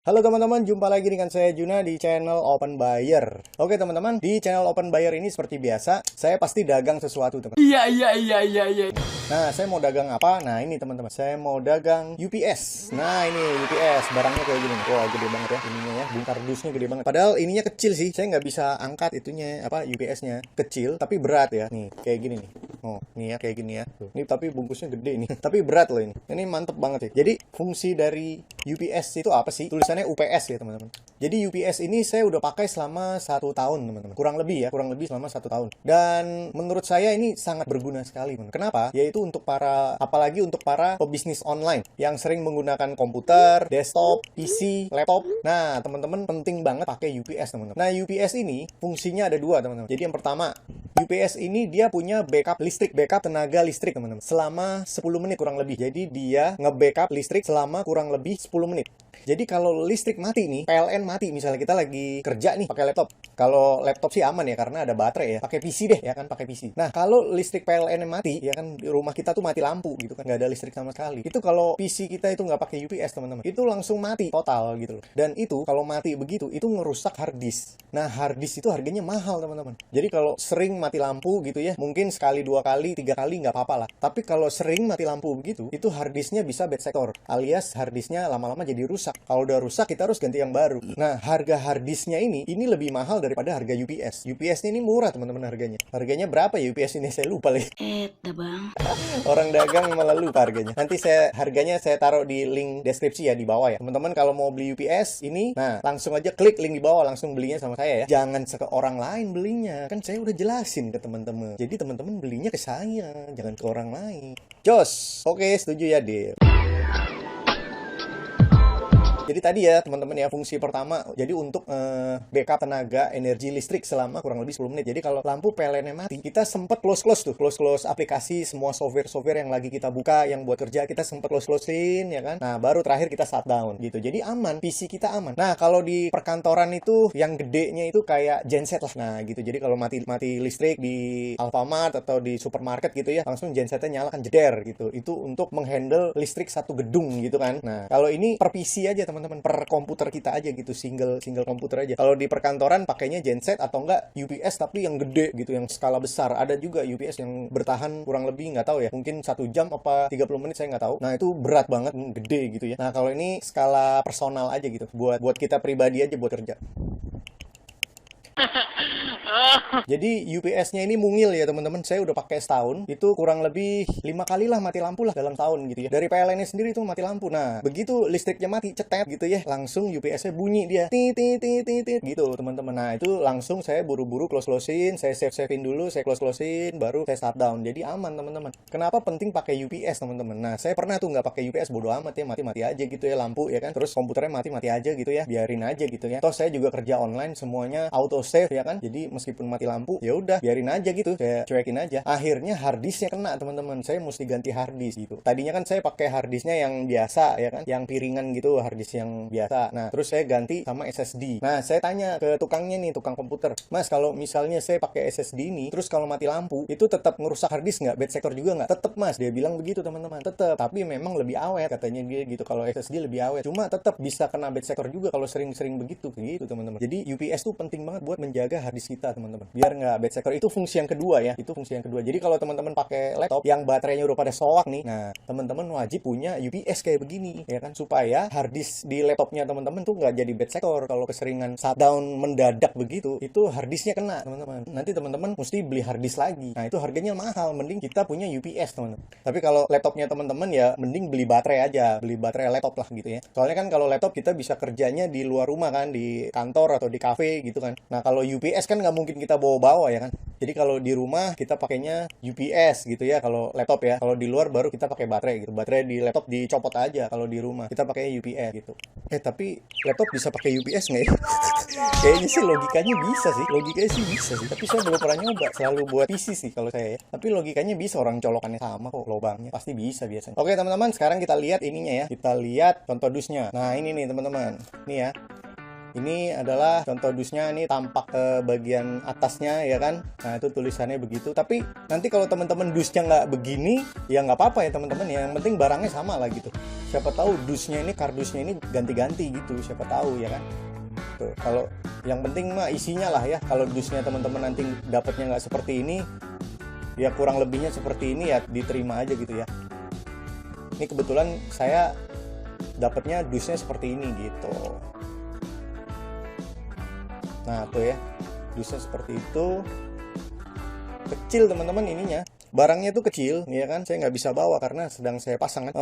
Halo teman-teman, jumpa lagi dengan saya Juna di channel Open Buyer. Oke teman-teman, di channel Open Buyer ini seperti biasa, saya pasti dagang sesuatu teman. Iya. Nah, saya mau dagang apa? Nah, ini teman-teman, saya mau dagang UPS. Nah, ini UPS, barangnya kayak gini. Wah, gede banget ya ininya ya, bongkar dusnya gede banget. Padahal ininya kecil sih, saya nggak bisa angkat itunya, UPS-nya. Kecil, tapi berat ya. Nih, kayak gini nih. Oh, nih ya, kayak gini ya. Tuh. Ini tapi bungkusnya gede nih, tapi berat loh ini. Ini mantep banget sih. Jadi, fungsi dari UPS itu apa sih? Tulisannya UPS ya teman-teman. Jadi UPS ini saya udah pakai selama 1 tahun teman-teman. Kurang lebih selama 1 tahun. Dan menurut saya ini sangat berguna sekali. Teman. Kenapa? Yaitu untuk apalagi untuk para pebisnis online yang sering menggunakan komputer, desktop, PC, laptop. Nah teman-teman penting banget pakai UPS teman-teman. Nah UPS ini fungsinya ada dua teman-teman. Jadi yang pertama, UPS ini dia punya backup listrik, backup tenaga listrik teman-teman. Selama 10 menit kurang lebih. Jadi dia nge-backup listrik selama kurang lebih 10 menit. Jadi kalau listrik mati nih, PLN mati, misalnya kita lagi kerja nih pakai laptop. Kalau laptop sih aman ya karena ada baterai ya. Pakai PC deh ya kan, pakai PC. Nah, kalau listrik PLN mati ya kan di rumah kita tuh mati lampu gitu kan, nggak ada listrik sama sekali. Itu kalau PC kita itu nggak pakai UPS teman-teman, itu langsung mati total gitu loh. Dan itu kalau mati begitu, itu ngerusak hard disk. Nah, hard disk itu harganya mahal teman-teman. Jadi kalau sering mati lampu gitu ya, mungkin sekali, 2 kali, 3 kali nggak apa-apa lah. Tapi kalau sering mati lampu begitu, itu hard disknya bisa bad sector, alias hard disknya lama-lama jadi rusak. Kalau udah rusak kita harus ganti yang baru. Nah, harga hard disknya ini lebih mahal daripada harga UPS. UPS ini murah teman-teman harganya. Harganya berapa ya UPS ini? Saya lupa lagi. Bang. Orang dagang malah lupa harganya. Nanti harganya saya taruh di link deskripsi ya di bawah ya. Teman-teman kalau mau beli UPS ini, nah langsung aja klik link di bawah, langsung belinya sama saya ya. Jangan ke orang lain belinya. Kan saya udah jelasin ke teman-teman. Jadi teman-teman belinya ke saya, jangan ke orang lain. Jos. Oke, setuju ya, Deal. Jadi tadi ya teman-teman ya, fungsi pertama jadi untuk backup tenaga energi listrik selama kurang lebih 10 menit. Jadi kalau lampu PLN mati, kita sempat close tuh, close aplikasi, semua software yang lagi kita buka yang buat kerja kita sempat closein ya kan. Nah, baru terakhir kita shutdown gitu. Jadi aman, PC kita aman. Nah, kalau di perkantoran itu yang gedenya itu kayak genset lah. Nah, gitu. Jadi kalau mati listrik di Alfamart atau di supermarket gitu ya, langsung gensetnya nyala kan jeder gitu. Itu untuk menghandle listrik satu gedung gitu kan. Nah, kalau ini per PC aja teman-teman, per komputer kita aja gitu, single komputer aja. Kalau di perkantoran pakainya genset atau enggak UPS tapi yang gede gitu, yang skala besar. Ada juga UPS yang bertahan kurang lebih nggak tahu ya, mungkin 1 jam apa 30 menit saya nggak tahu. Nah itu berat banget, gede gitu ya. Nah kalau ini skala personal aja gitu, buat kita pribadi aja buat kerja. Jadi UPS-nya ini mungil ya teman-teman. Saya udah pakai setahun, itu kurang lebih 5 kali lah mati lampu lah dalam tahun gitu ya. Dari PLN-nya sendiri itu mati lampu. Nah, begitu listriknya mati, cetet gitu ya, langsung UPS-nya bunyi dia. Tit gitu teman-teman. Nah, itu langsung saya buru-buru close-in, saya save-savein dulu, saya close-in, baru saya shutdown. Jadi aman teman-teman. Kenapa penting pakai UPS teman-teman? Nah, saya pernah tuh nggak pakai UPS, bodo amat ya, mati-mati aja gitu ya lampu ya kan. Terus komputernya mati-mati aja gitu ya, biarin aja gitu ya. Toh saya juga kerja online, semuanya auto save ya kan. Jadi meskipun mati lampu, ya udah biarin aja gitu, saya cuekin aja. Akhirnya hard disknya kena teman-teman, saya mesti ganti hard disk gitu. Tadinya kan saya pakai hard disknya yang biasa ya kan, yang piringan gitu, hard disk yang biasa. Nah terus saya ganti sama SSD. Nah saya tanya ke tukangnya nih, tukang komputer, Mas kalau misalnya saya pakai SSD ini, terus kalau mati lampu itu tetap ngerusak hard disk nggak, bad sector juga nggak? Tetap Mas, dia bilang begitu teman-teman, tetap. Tapi memang lebih awet katanya dia gitu, kalau SSD lebih awet. Cuma tetap bisa kena bad sector juga kalau sering-sering begitu gitu teman-teman. Jadi UPS tuh penting banget buat menjaga hard disk kita teman-teman, biar nggak bad sector. Itu fungsi yang kedua ya, itu fungsi yang kedua. Jadi kalau teman-teman pakai laptop yang baterainya udah pada soak nih, nah teman-teman wajib punya UPS kayak begini ya kan, supaya hard disk di laptopnya teman-teman tuh nggak jadi bad sector. Kalau keseringan shutdown mendadak begitu, itu hard disknya kena teman-teman. Nanti teman-teman mesti beli hard disk lagi. Nah itu harganya mahal, mending kita punya UPS teman-teman. Tapi kalau laptopnya teman-teman ya mending beli baterai aja, beli baterai laptop lah gitu ya. Soalnya kan kalau laptop kita bisa kerjanya di luar rumah kan, di kantor atau di cafe gitu kan. Nah kalau UPS kan nggak mungkin kita bawa-bawa ya kan. Jadi kalau di rumah kita pakainya UPS gitu ya, kalau laptop ya. Kalau di luar baru kita pakai baterai gitu. Baterai di laptop dicopot aja, kalau di rumah kita pakai UPS gitu. Tapi laptop bisa pakai UPS nggak ya? Kayaknya sih logikanya bisa sih. Logikanya sih bisa sih. Tapi saya belum pernah nyoba. Selalu buat PC sih kalau saya ya. Tapi logikanya bisa, orang colokannya sama kok lubangnya. Pasti bisa biasanya. Oke teman-teman, sekarang kita lihat ininya ya. Kita lihat contoh dusnya. Nah ini nih teman-teman. Nih ya. Ini adalah contoh dusnya, ini tampak bagian atasnya ya kan. Nah itu tulisannya begitu. Tapi nanti kalau teman-teman dusnya nggak begini, ya nggak apa-apa ya teman-teman. Yang penting barangnya sama lah gitu. siapa tahu dusnya ini, kardusnya ini ganti-ganti gitu, siapa tahu ya kan. Tuh, kalau yang penting mah isinya lah ya. Kalau dusnya teman-teman nanti dapatnya nggak seperti ini, ya kurang lebihnya seperti ini, ya diterima aja gitu ya. Ini kebetulan saya dapatnya dusnya seperti ini gitu. Nah tuh ya, dusnya seperti itu. Kecil teman-teman ininya, barangnya tuh kecil ya kan, saya nggak bisa bawa karena sedang saya pasang kan.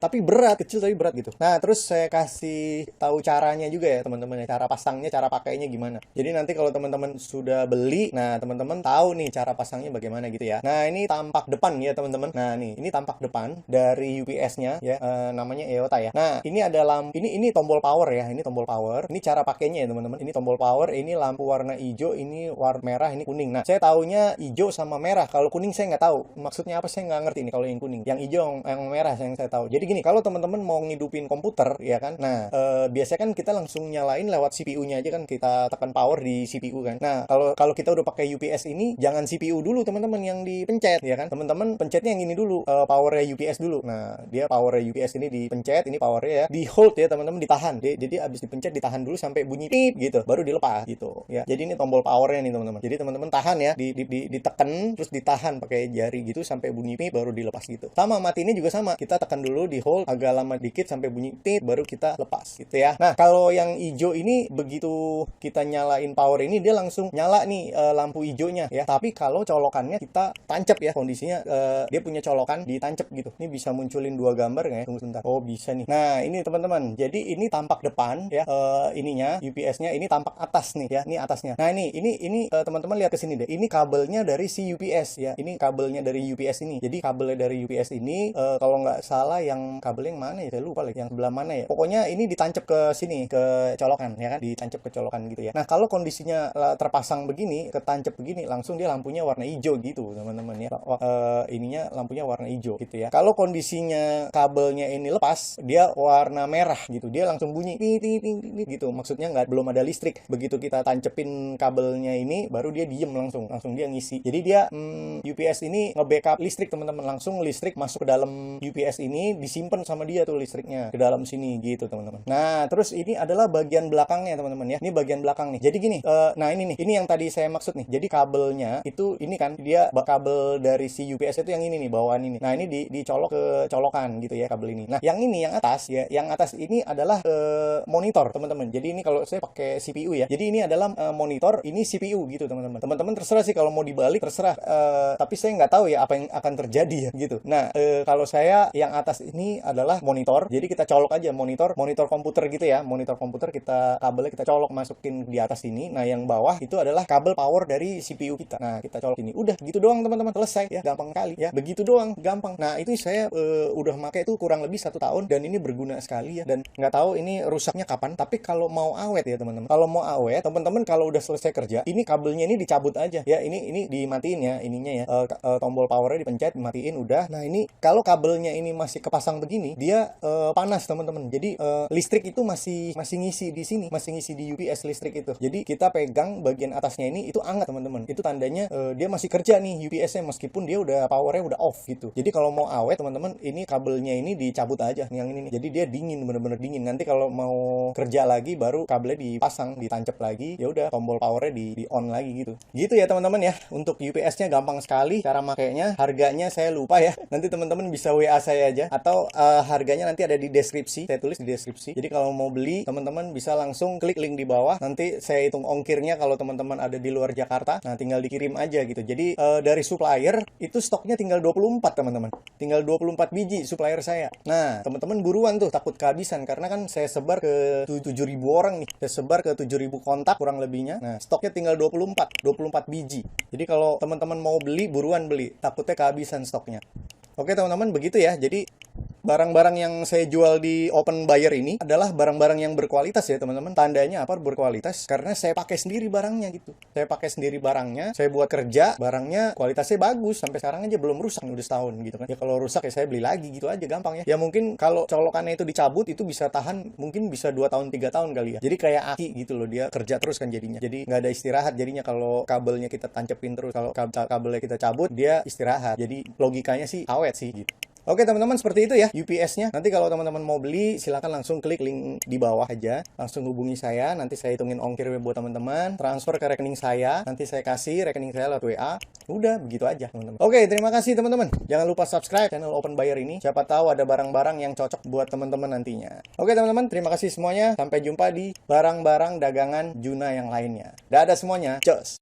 Tapi berat, kecil tapi berat gitu. Nah terus saya kasih tahu caranya juga ya teman-teman, cara pasangnya, cara pakainya gimana. Jadi nanti kalau teman-teman sudah beli, nah teman-teman tahu nih cara pasangnya bagaimana gitu ya. Nah ini tampak depan ya teman-teman. Nah nih, ini tampak depan dari UPS-nya ya, namanya EOTA ya. Nah ini ada lampu, ini tombol power ya, ini tombol power. Ini cara pakainya ya teman-teman. Ini tombol power, ini lampu warna hijau, ini warna merah, ini kuning. Nah saya taunya hijau sama merah. Kalau kuning saya nggak tahu maksudnya apa, saya nggak ngerti nih kalau yang kuning. Yang hijau, yang merah yang saya tahu. Jadi gini, kalau teman-teman mau ngidupin komputer ya kan, nah biasanya kan kita langsung nyalain lewat CPU-nya aja kan, kita tekan power di CPU kan. Nah kalau kita udah pakai UPS ini, jangan CPU dulu teman-teman yang dipencet ya kan. Teman-teman pencetnya yang ini dulu, powernya UPS dulu. Nah dia powernya UPS ini dipencet, ini powernya ya, di hold ya teman-teman, ditahan. Jadi abis dipencet ditahan dulu sampai bunyi pip gitu, baru dilepas gitu ya. Jadi ini tombol powernya nih teman-teman. Jadi teman-teman tahan ya, ditekan terus ditahan pakai jari gitu sampai bunyi pip baru dilepas gitu. Sama mati ini juga sama, kita tekan dulu di hold agak lama dikit sampai bunyi pip baru kita lepas gitu ya. Nah kalau yang hijau ini begitu kita nyalain power ini dia langsung nyala nih lampu hijaunya ya. Tapi kalau colokannya kita tancap ya, kondisinya dia punya colokan ditancap gitu. Ini bisa munculin dua gambar nggak ya? Tunggu sebentar. Oh bisa nih. Nah ini teman-teman, jadi ini tampak depan ya, ininya UPS-nya, ini tampak atas nih ya, ini atasnya. Nah ini teman-teman lihat ke sini deh. Ini kabelnya dari si UPS ya. Ini kabelnya dari UPS ini. Jadi kabelnya dari UPS ini kalau nggak salah yang kabel yang mana ya, saya lupa lagi yang sebelah mana ya. Pokoknya ini ditancap ke sini, ke colokan ya kan, ditancap ke colokan gitu ya. Nah kalau kondisinya terpasang begini, ketancap begini, langsung dia lampunya warna hijau gitu teman-teman ya. Ininya lampunya warna hijau gitu ya. Kalau kondisinya kabelnya ini lepas, dia warna merah gitu. Dia langsung bunyi gitu. Maksudnya belum ada listrik. Begitu kita tancepin kabelnya ini, baru dia diem langsung dia ngisi. Jadi dia UPS ini nge-backup listrik teman-teman, langsung listrik masuk ke dalam UPS ini, disimpan sama dia tuh listriknya ke dalam sini gitu teman-teman. Nah terus ini adalah bagian belakangnya teman-teman ya. Ini bagian belakang nih. Jadi gini, nah ini nih, ini yang tadi saya maksud nih. Jadi kabelnya itu ini kan, dia kabel dari si UPS itu yang ini nih, bawaan ini. Nah ini dicolok ke colokan gitu ya kabel ini. Nah yang ini yang atas ya, yang atas ini adalah monitor teman-teman. Jadi ini kalau saya pakai CPU ya. Jadi ini adalah monitor, ini CPU gitu teman-teman. Teman-teman terserah sih kalau mau dibalik, terserah. Tapi saya nggak tahu ya apa yang akan terjadi ya gitu. Nah kalau saya yang atas ini adalah monitor. Jadi kita colok aja monitor komputer gitu ya. Monitor komputer kabelnya kita colok masukin di atas ini. Nah yang bawah itu adalah kabel power dari CPU kita. Nah kita colok ini. Udah gitu doang teman-teman, selesai ya, gampang kali ya. Begitu doang, gampang. Nah itu saya udah pakai itu kurang lebih 1 tahun dan ini berguna sekali ya. Dan nggak tahu ini rusaknya kapan. Tapi kalau mau awet ya teman-teman. Kalau mau awet, teman-teman kalau udah selesai kerja, ini kabelnya ini dicabut aja ya. Ini dimatiin ya ininya ya. Tombol powernya dipencet, dimatiin udah. Nah ini kalau kabelnya ini masih kepasang begini, dia panas teman-teman. Jadi listrik itu masih ngisi di sini, masih ngisi di UPS listrik itu. Jadi kita pegang bagian atasnya ini, itu hangat teman-teman. Itu tandanya dia masih kerja nih UPS-nya meskipun dia powernya udah off gitu. Jadi kalau mau awet teman-teman, ini kabelnya ini dicabut aja yang ini nih. Jadi dia dingin, bener-bener dingin. Nanti kalau mau kerja lagi baru kabelnya dipasang, ditancap lagi. Ya udah tombol powernya di on lagi gitu. Gitu ya teman-teman ya. Untuk UPS-nya gampang sekali cara makainya. Harganya saya lupa ya. Nanti teman-teman bisa WA saya aja atau harganya nanti ada di deskripsi. Saya tulis di deskripsi. Jadi kalau mau beli, teman-teman bisa langsung klik link di bawah. Nanti saya hitung ongkirnya kalau teman-teman ada di luar Jakarta. Nah, tinggal dikirim aja gitu. Jadi dari supplier itu stoknya tinggal 24 teman-teman. Tinggal 24 biji supplier saya. Nah, teman-teman buruan tuh, takut kehabisan karena kan saya sebar ke 7.000 orang nih. Saya sebar ke 7.000 kontak kurang lebihnya. Nah, stoknya tinggal 24 biji. Jadi kalau teman-teman mau beli, buruan beli. Takutnya kehabisan stoknya. Oke teman-teman, begitu ya. Jadi barang-barang yang saya jual di open buyer ini adalah barang-barang yang berkualitas ya teman-teman. Tandanya apa berkualitas? Karena saya pakai sendiri barangnya gitu. Saya pakai sendiri barangnya, saya buat kerja, barangnya kualitasnya bagus. Sampai sekarang aja belum rusak, udah setahun gitu kan. Ya kalau rusak ya saya beli lagi gitu aja, gampang ya. Ya mungkin kalau colokannya itu dicabut, itu bisa tahan, mungkin bisa 2 tahun 3 tahun kali ya. Jadi kayak aki gitu loh, dia kerja terus kan jadinya. Jadi nggak ada istirahat jadinya kalau kabelnya kita tancepin terus. Kalau kabelnya kita cabut, dia istirahat. Jadi logikanya sih awet sih gitu. Oke teman-teman, seperti itu ya UPS-nya. Nanti kalau teman-teman mau beli, silakan langsung klik link di bawah aja. Langsung hubungi saya, nanti saya hitungin ongkir buat teman-teman. Transfer ke rekening saya, nanti saya kasih rekening saya lewat WA. Udah, begitu aja teman-teman. Oke, terima kasih teman-teman. Jangan lupa subscribe channel Open Buyer ini. Siapa tahu ada barang-barang yang cocok buat teman-teman nantinya. Oke teman-teman, terima kasih semuanya. Sampai jumpa di barang-barang dagangan Juna yang lainnya. Dadah semuanya, cus!